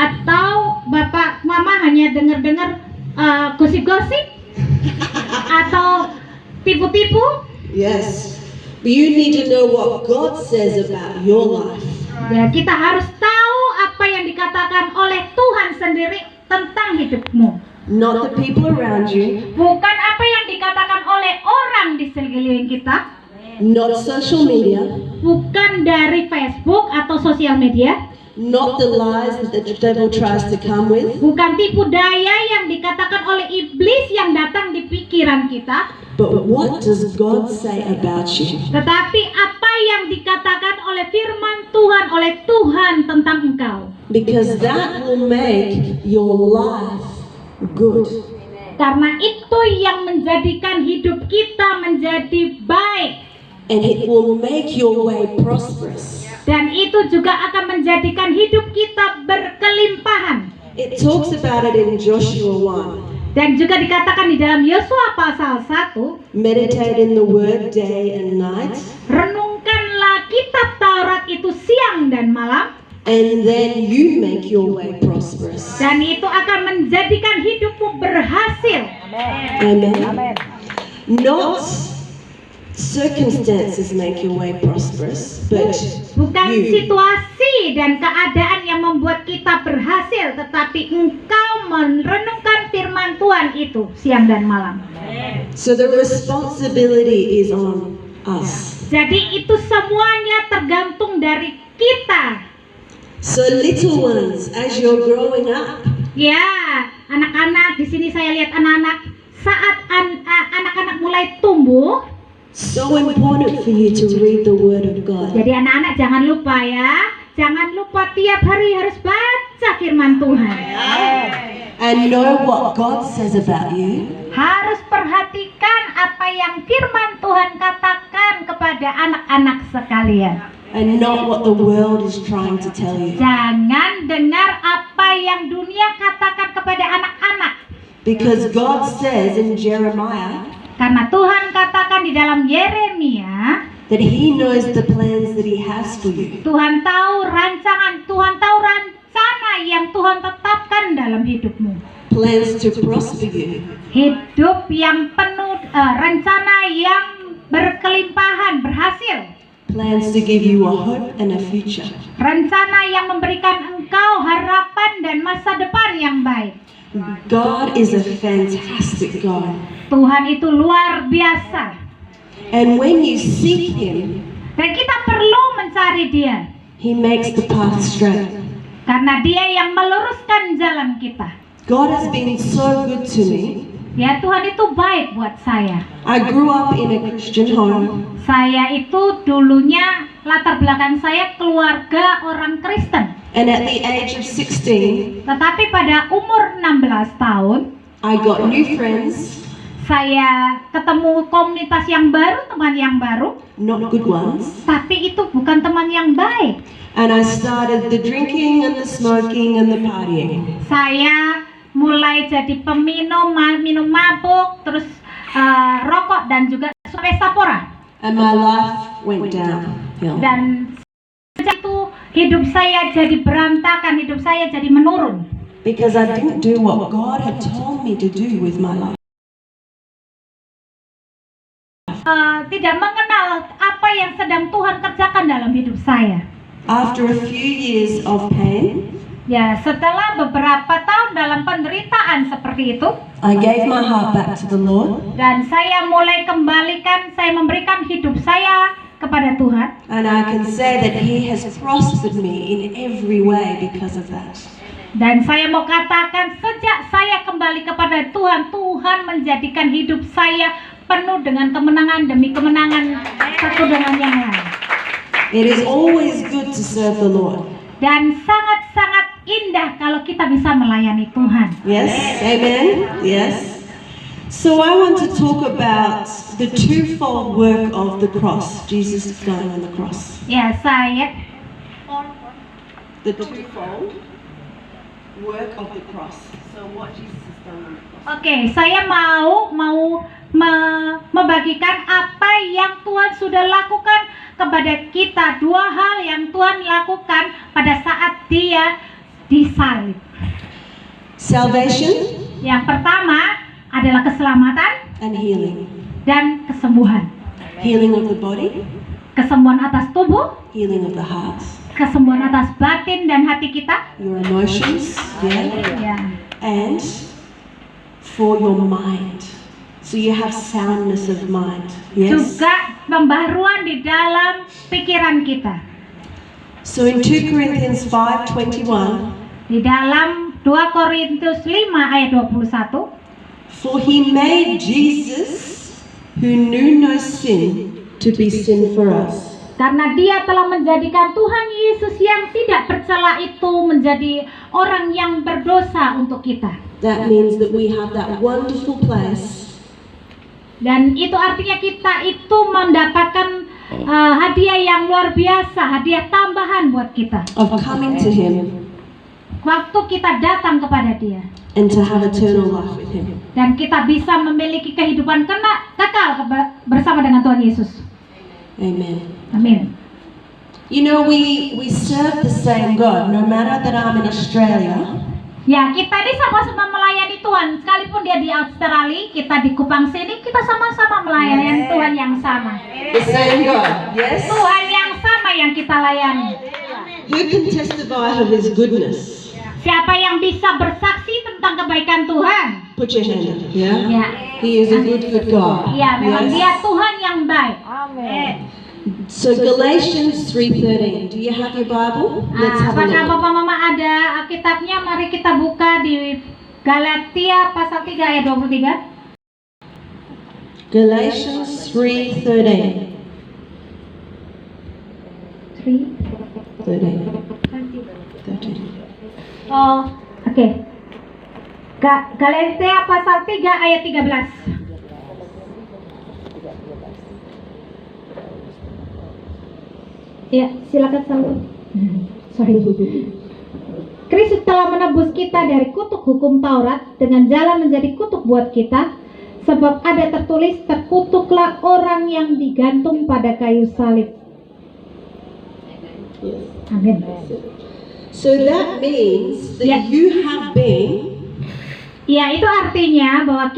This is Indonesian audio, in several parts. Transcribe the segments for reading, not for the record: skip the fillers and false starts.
Atau Bapak Mama hanya dengar-dengar gosip-gosip atau tipu-tipu? Yes. But you need to know what God says about your life. Ya, kita harus tahu apa yang dikatakan oleh Tuhan sendiri tentang hidupmu. Not the people around you, Bukan apa yang dikatakan oleh orang di sekeliling kita, not social media, bukan dari Facebook atau sosial media, not the lies that the devil tries to come with, bukan tipu daya yang dikatakan oleh iblis yang datang di pikiran kita, but what does God say about you? tetapi apa yang dikatakan oleh firman Tuhan, oleh Tuhan tentang engkau. Because that will make your life good. Karena itu yang menjadikan hidup kita menjadi baik. And it will make your way prosperous. Dan itu juga akan menjadikan hidup kita berkelimpahan. It talks about it in Joshua 1. Dan juga dikatakan di dalam Yosua pasal 1, Meditate in the word day and night, renungkanlah kitab Taurat itu siang dan malam, and then you make your way prosperous. dan itu akan menjadikan hidupmu berhasil. Amen. Not circumstances make your way prosperous, but Bukan you. situasi dan keadaan yang membuat kita berhasil, tetapi engkau merenungkan firman Tuhan itu siang dan malam. So the responsibility is on us. Jadi itu semuanya tergantung dari kita. So little ones, as you're growing up, Ya, anak-anak, di sini saya lihat anak-anak, saat anak-anak mulai tumbuh, so important for you to read the word of God. jadi anak-anak jangan lupa ya, jangan lupa tiap hari harus baca firman Tuhan. And know what God says about you. Harus perhatikan apa yang firman Tuhan katakan kepada anak-anak sekalian. And not what the world is trying to tell you. Jangan dengar apa yang dunia katakan kepada anak-anak. Because God says in Jeremiah Karena Tuhan katakan di dalam Yeremia, that He knows the plans that He has for you. Tuhan tahu rencana yang Tuhan tetapkan dalam hidupmu. Plans to prosper you. Hidup yang penuh, rencana yang berkelimpahan, berhasil. Plans to give you a hope and a future. Rencana yang memberikan engkau harapan dan masa depan yang baik. God is a fantastic God. Tuhan itu luar biasa. And when you seek Him, Dan kita perlu mencari Dia. He makes the path straight. Karena Dia yang meluruskan jalan kita. God has been so good to me. Ya, Tuhan itu baik buat saya. I grew up in a Christian home. Saya itu dulunya latar belakang saya keluarga orang Kristen. And at the age of 16, Tetapi pada umur 16 tahun, I got new friends, saya ketemu komunitas yang baru, teman yang baru. not good ones. Tapi itu bukan teman yang baik. And I started the drinking and the smoking and the partying. Saya mulai jadi peminum, minum mabuk, terus rokok dan juga pesta pora. And my life went downhill. Dan sejak itu hidup saya jadi berantakan, hidup saya jadi menurun. Because I didn't do what God had told me to do with my life. Tidak mengenal apa yang sedang Tuhan kerjakan dalam hidup saya. After a few years of pain, Ya, setelah beberapa tahun dalam penderitaan seperti itu, I gave my heart back to the Lord. dan saya mulai saya memberikan hidup saya kepada Tuhan. And I can say that He has prospered me in every way because of that. Dan saya mau katakan, sejak saya kembali kepada Tuhan, Tuhan menjadikan hidup saya penuh dengan kemenangan demi kemenangan satu dengan yang lain. It is always good to serve the Lord. Dan sangat-sangat indah kalau kita bisa melayani Tuhan. Yes? Amen? Yes? So I want to talk about the twofold work of the cross. Jesus is dying on the cross. Ya, saya The twofold work of the cross. So what Jesus has done on the cross. Oke, saya mau membagikan apa yang Tuhan sudah lakukan kepada kita. Dua hal yang Tuhan lakukan pada saat Dia disalib. Salvation Yang pertama adalah keselamatan and healing. dan kesembuhan. Healing of the body, Kesembuhan atas tubuh, healing of the heart. kesembuhan atas batin dan hati kita. Your emotions, yeah, Ya. and for your mind. So you have soundness of mind. Yes. Juga pembaharuan di dalam pikiran kita. So in 2 Corinthians 5:21, Di dalam 2 Korintus 5 ayat 21, for he made Jesus, who knew no sin, to be sin for us. karena dia telah menjadikan Tuhan Yesus yang tidak bercela itu menjadi orang yang berdosa untuk kita. That means that we have that wonderful place Dan itu artinya kita itu mendapatkan hadiah yang luar biasa, hadiah tambahan buat kita. of coming to him Waktu kita datang kepada dia and to have eternal life with him. dan kita bisa memiliki kehidupan kekal bersama dengan Tuhan Yesus. Amen. Amin. You know, we serve the same God, no matter that I'm in Australia, Ya, kita ini sama-sama melayani Tuhan. Sekalipun dia di Australia, kita di Kupang sini, kita sama-sama melayani Tuhan yang sama. the same God, yes? Tuhan yang sama yang kita layani. Who can testify of his goodness? Siapa yang bisa bersaksi tentang kebaikan Tuhan? Put your hand up, yeah? Ya, He is a good God. ya memang Yes? dia Tuhan yang baik. So Galatians 3:13. Do you have your Bible? Let's have a Apakah look. Bapak Mama ada Alkitabnya? Mari kita buka di Galatia pasal 3 ayat 23. Galatians 3:13. 13. Oh, oke. Galatia pasal 3 ayat 13. Ya, silakan sambung. Sorry. Kristus telah menebus kita dari kutuk hukum Taurat dengan jalan menjadi kutuk buat kita, sebab ada tertulis, terkutuklah orang yang digantung pada kayu salib. Amin. So that means that Yeah. you have been Ya, itu artinya bahwa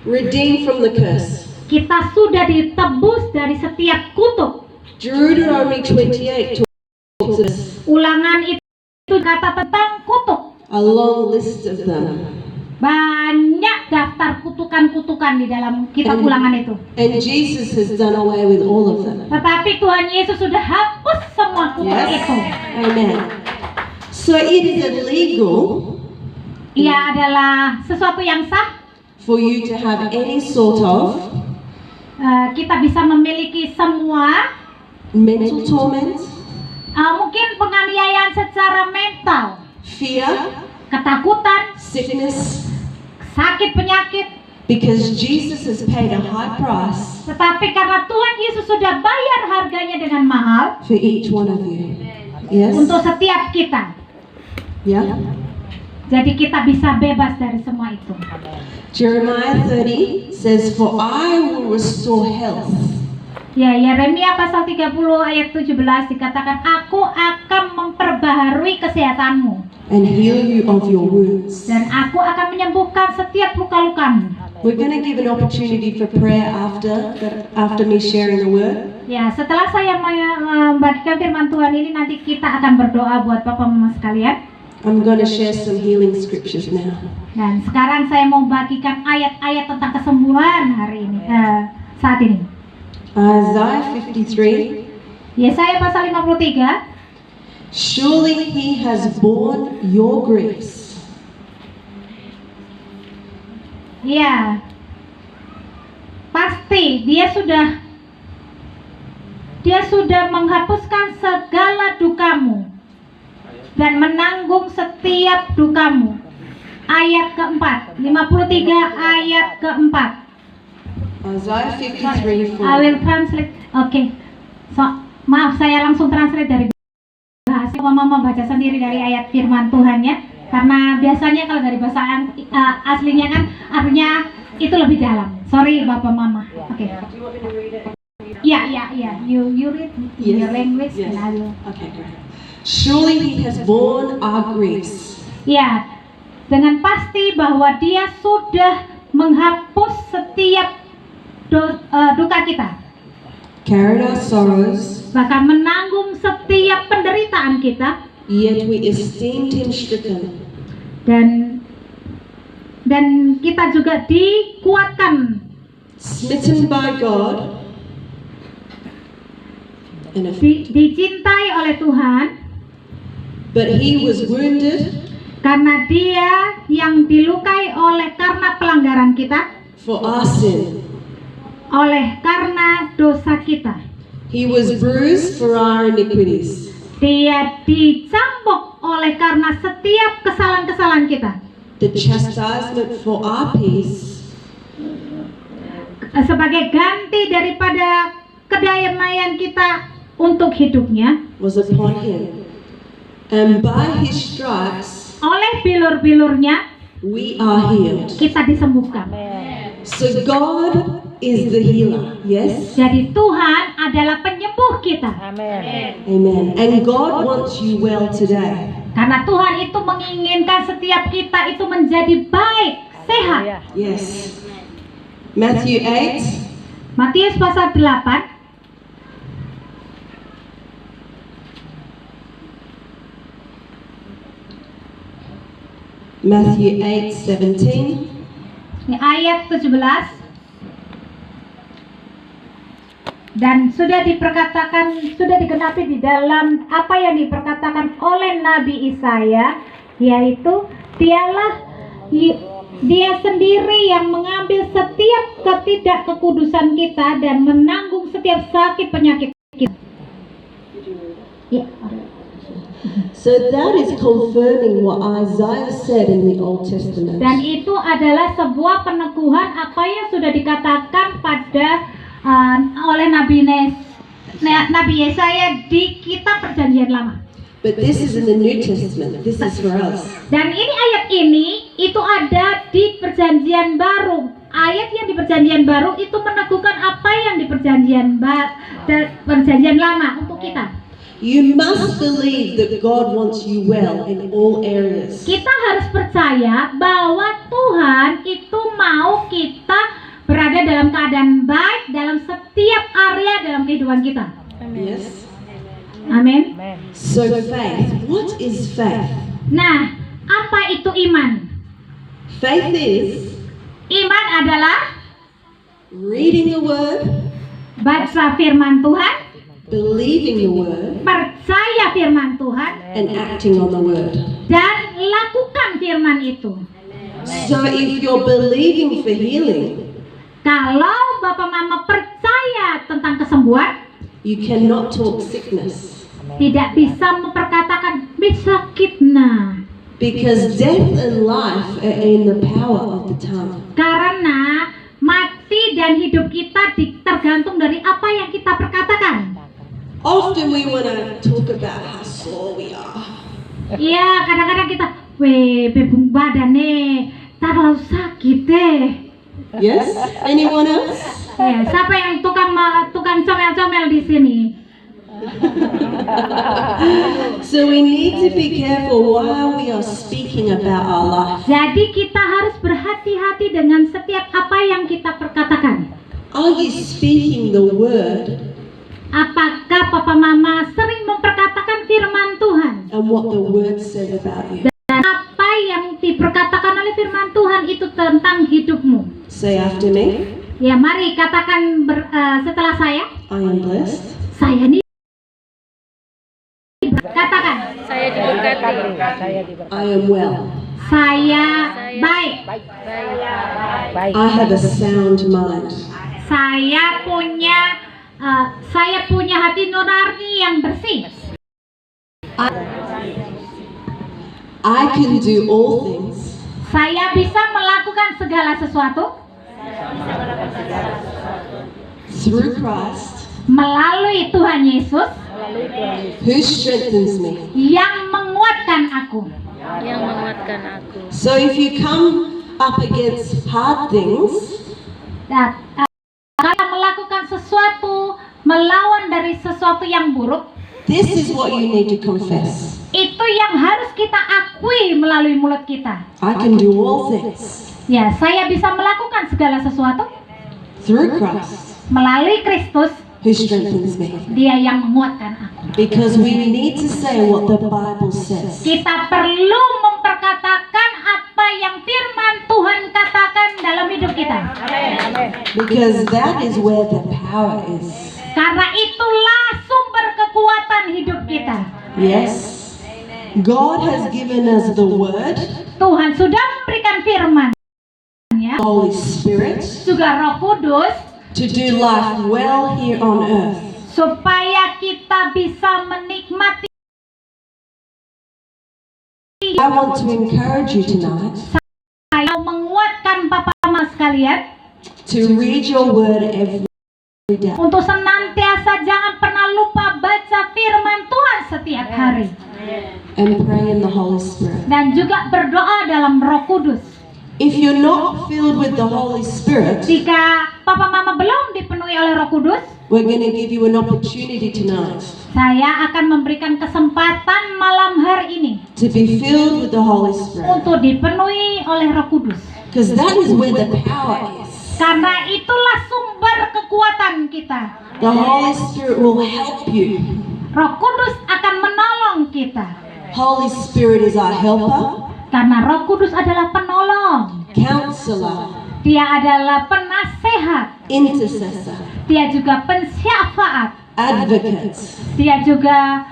redeemed from the curse. kita sudah ditebus dari setiap kutuk. Deuteronomy 28 talks us Ulangan itu kata tentang kutuk. a long list of them. Banyak daftar kutukan-kutukan di dalam kitab Ulangan itu. And Jesus has done away with all of them. Tetapi Tuhan Yesus sudah hapus semua kutuk Yes. itu. Amen. So it is illegal Ia adalah sesuatu yang sah. for you to have any sort of Kita bisa memiliki semua mental torment, mungkin penganiayaan secara mental, fear, ketakutan, sickness, sakit penyakit. because Jesus has paid a high price Tetapi karena Tuhan Yesus sudah bayar harganya dengan mahal for each one of you. Yes? untuk setiap kita. Yeah? Jadi kita bisa bebas dari semua itu. Jeremiah 30 says, for I will restore health. Ya, Yeremia pasal 30 ayat 17 dikatakan, aku akan memperbaharui kesehatanmu And heal you of your wounds. dan aku akan menyembuhkan setiap luka-lukamu. We're going to give an opportunity for prayer after me sharing the word. Ya, setelah saya membagikan firman Tuhan ini, nanti kita akan berdoa buat Bapak Mama sekalian. I'm going to share some healing scriptures now. Dan sekarang saya mau bagikan ayat-ayat tentang kesembuhan hari ini, saat ini. Isaiah 53. Yesaya pasal 53. Surely he has borne your griefs. Ya, pasti dia sudah menghapuskan segala dukamu dan menanggung setiap dukamu. Ayat keempat, 53 ayat keempat. Isaiah 53. I will translate. Oke. Maaf, saya langsung translate dari bahasa. Mama baca sendiri dari ayat firman Tuhan ya. Karena biasanya kalau dari bahasa aslinya kan artinya itu lebih dalam. Sorry Bapak Mama. Oke. Ya. You read in your language Yes. and I will. Okay, great. Surely he has borne our griefs. Ya, dengan pasti bahwa Dia sudah menghapus setiap duka kita, Carried our sorrows, bahkan menanggung setiap penderitaan kita, yet we esteemed him stricken, dan kita juga dikuatkan, smitten by God, and dicintai oleh Tuhan, but he was wounded karena Dia yang dilukai oleh karena pelanggaran kita, for our sin. oleh karena dosa kita. He was bruised for our iniquities. Dia dicambuk oleh karena setiap kesalahan-kesalahan kita. The chastisement for our peace Sebagai ganti daripada kedamaian kita untuk hidupnya, was upon him. And by his stripes oleh bilur-bilurnya we are healed. kita disembuhkan. So God is the healer. Yes? Jadi Tuhan adalah penyembuh kita. Amen. And God wants you well today. Karena Tuhan itu menginginkan setiap kita itu menjadi baik, sehat. Yes. Matthew 8. Matius pasal 8 Matthew 8:17. ini ayat 17. Dan sudah digenapi di dalam apa yang diperkatakan oleh Nabi Yesaya, yaitu Dia sendiri yang mengambil setiap ketidakkekudusan kita dan menanggung setiap sakit penyakit kita. Ya. So that is confirming what Isaiah said in the Old Testament. Dan itu adalah sebuah peneguhan apa yang sudah dikatakan oleh Nabi Yesaya di kitab Perjanjian Lama. But this is in the New Testament. This is for us. Dan ini ayat ini itu ada di Perjanjian Baru. Ayat yang di Perjanjian Baru itu meneguhkan apa yang di Perjanjian Lama untuk kita. You must believe that God wants you well in all areas. Kita harus percaya bahwa Tuhan itu mau kita berada dalam keadaan baik dalam setiap area dalam kehidupan kita. Yes. Amin. So faith. What is faith? Nah, apa itu iman? Faith is Iman adalah reading the word, baca firman Tuhan, believing the word, percaya firman Tuhan, and acting on the word. dan lakukan firman itu. So if you're believing for healing, Kalau Bapak Mama percaya tentang kesembuhan, you cannot talk sickness. tidak bisa memperkatakan sakit. Nah, Because death and life are in the power of the tongue. karena mati dan hidup kita tergantung dari apa yang kita perkatakan. Often we want to talk about how sore we are. Iya, kadang-kadang kita, bebung badan nih, terlalu sakit deh. Yes? Anyone else? Ya, siapa yang tukang comel-comel di sini? So we need to be careful while we are speaking about our life. Jadi kita harus berhati-hati dengan setiap apa yang kita perkatakan. Are you speaking the word Apakah Papa Mama sering memperkatakan firman Tuhan? and what the word says about you? Dan apa yang diperkatakan oleh firman Tuhan itu tentang hidupmu? Say after me. Ya, mari katakan setelah saya. I am blessed. Saya ini katakan. Saya diberkati. I am well. Saya baik. Baik. I have a sound mind. Saya punya hati nurani yang bersih. I can do all things Saya bisa melakukan segala sesuatu through Christ melalui Tuhan Yesus who strengthens me. yang menguatkan aku. Yang menguatkan aku. So if you come up against hard things, Dan kalau melakukan sesuatu melawan dari sesuatu yang buruk, This is what you need to confess. Itu yang harus kita akui melalui mulut kita. I can do all things Ya, saya bisa melakukan segala sesuatu through Christ melalui Kristus, who strengthens me. Dia yang menguatkan aku. Because we need to say what the Bible says. Kita perlu memperkatakan apa yang firman Tuhan katakan dalam hidup kita. Because that is where the power is. Karena itulah sumber kekuatan hidup kita. Yes. God has given us the word, Tuhan sudah memberikan firman, Holy Spirit, juga Roh Kudus, to do life well here on earth. supaya kita bisa menikmati. I want to encourage you tonight Saya menguatkan Bapak Mama sekalian to read your word every day untuk senantiasa jangan pernah lupa baca firman Tuhan setiap hari and pray in the Holy Spirit. dan juga berdoa dalam Roh Kudus. If you're not filled with the Holy Spirit, Jika Papa Mama belum dipenuhi oleh Roh Kudus, we're going to give you an opportunity tonight saya akan memberikan kesempatan malam hari ini to be filled with the Holy Spirit. untuk dipenuhi oleh Roh Kudus. Because that is where the power is. Karena itulah sumber kekuatan kita. The Holy Spirit will help you. Roh Kudus akan menolong kita. Holy Spirit is our helper, Karena Roh Kudus adalah penolong. counselor, Dia adalah penasehat. intercessor, Dia juga pensyafaat. advocate. Dia juga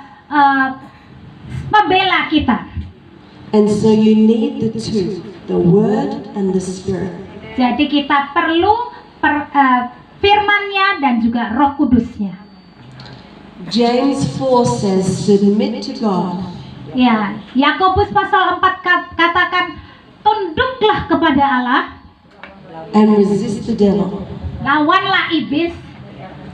pembela kita. And so you need the two, the Word and the Spirit. Jadi kita perlu firman-Nya dan juga Roh Kudusnya. James 4 says, submit to God. Ya, Yakobus pasal 4 katakan, tunduklah kepada Allah, And resist the devil. lawanlah iblis.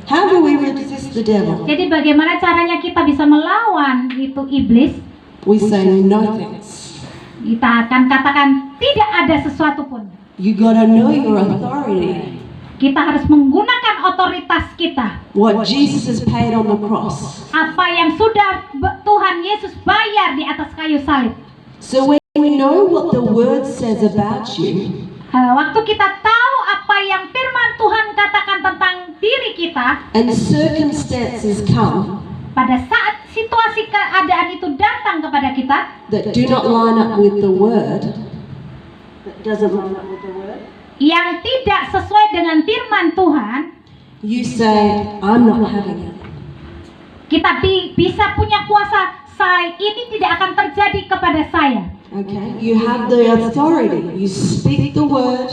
How do we resist the devil? Jadi bagaimana caranya kita bisa melawan itu iblis? We say no thanks. Kita akan katakan tidak ada sesuatu pun. You gotta know your authority. Kita harus menggunakan otoritas kita. What Jesus has paid on the cross. Apa yang sudah Tuhan Yesus bayar di atas kayu salib. So when we know what the Word says about you, Waktu kita tahu apa yang firman Tuhan katakan tentang diri kita, and circumstances come pada saat situasi keadaan itu datang kepada kita that do not line up with the Word, that doesn't line up with the Word, yang tidak sesuai dengan firman Tuhan, you say, I'm not having it. kita bisa punya kuasa. Ini tidak akan terjadi kepada saya. Okay, you have the authority. You speak the Word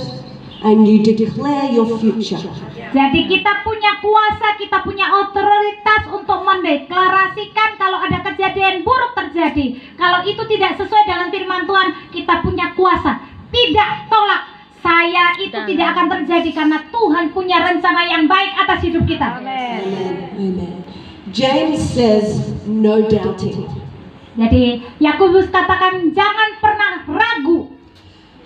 and you declare your future. Jadi kita punya kuasa, kita punya otoritas untuk mendeklarasikan kalau ada kejadian buruk terjadi. Kalau itu tidak sesuai dengan firman Tuhan, kita punya kuasa. Tidak tolak. Saya itu tidak akan terjadi karena Tuhan punya rencana yang baik atas hidup kita. Amen. James says, no doubting. Jadi Yakobus katakan jangan pernah ragu.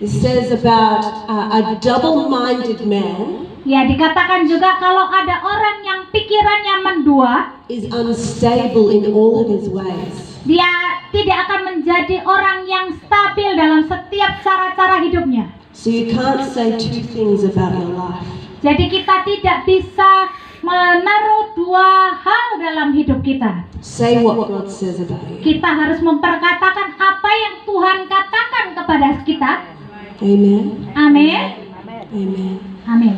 It says about a double-minded man Ya, dikatakan juga kalau ada orang yang pikirannya mendua, is unstable in all of his ways. dia tidak akan menjadi orang yang stabil dalam setiap cara-cara hidupnya. So you can't say two things about your life. Jadi kita tidak bisa menaruh dua hal dalam hidup kita. Say what God says about you. Kita harus memperkatakan apa yang Tuhan katakan kepada kita. Amen. Amin. Amen. Amin.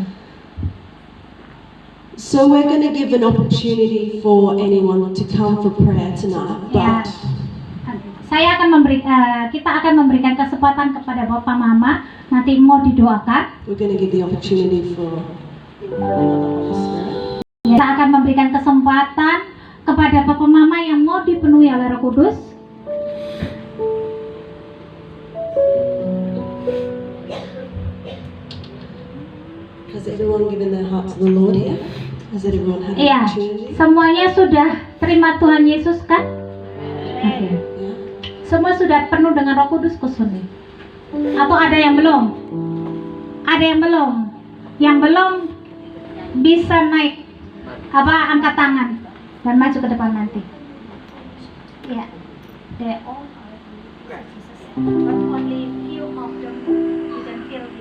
So we're going to give an opportunity for anyone to come for prayer tonight. Ya, But saya akan kita akan memberikan kesempatan kepada Bapak Mama nanti mau didoakan. we're going to give the opportunity for Kita akan memberikan kesempatan kepada Bapak Mama yang mau dipenuhi oleh Roh Kudus. Has everyone given their heart to the Lord here? Has everyone had an Iya, opportunity? semuanya sudah terima Tuhan Yesus kan? Oke. Yeah. Semua sudah penuh dengan Roh Kudus khususnya. Atau ada yang belum? Ada yang belum? Yang belum bisa naik angkat tangan dan maju ke depan nanti. Yeah. The but only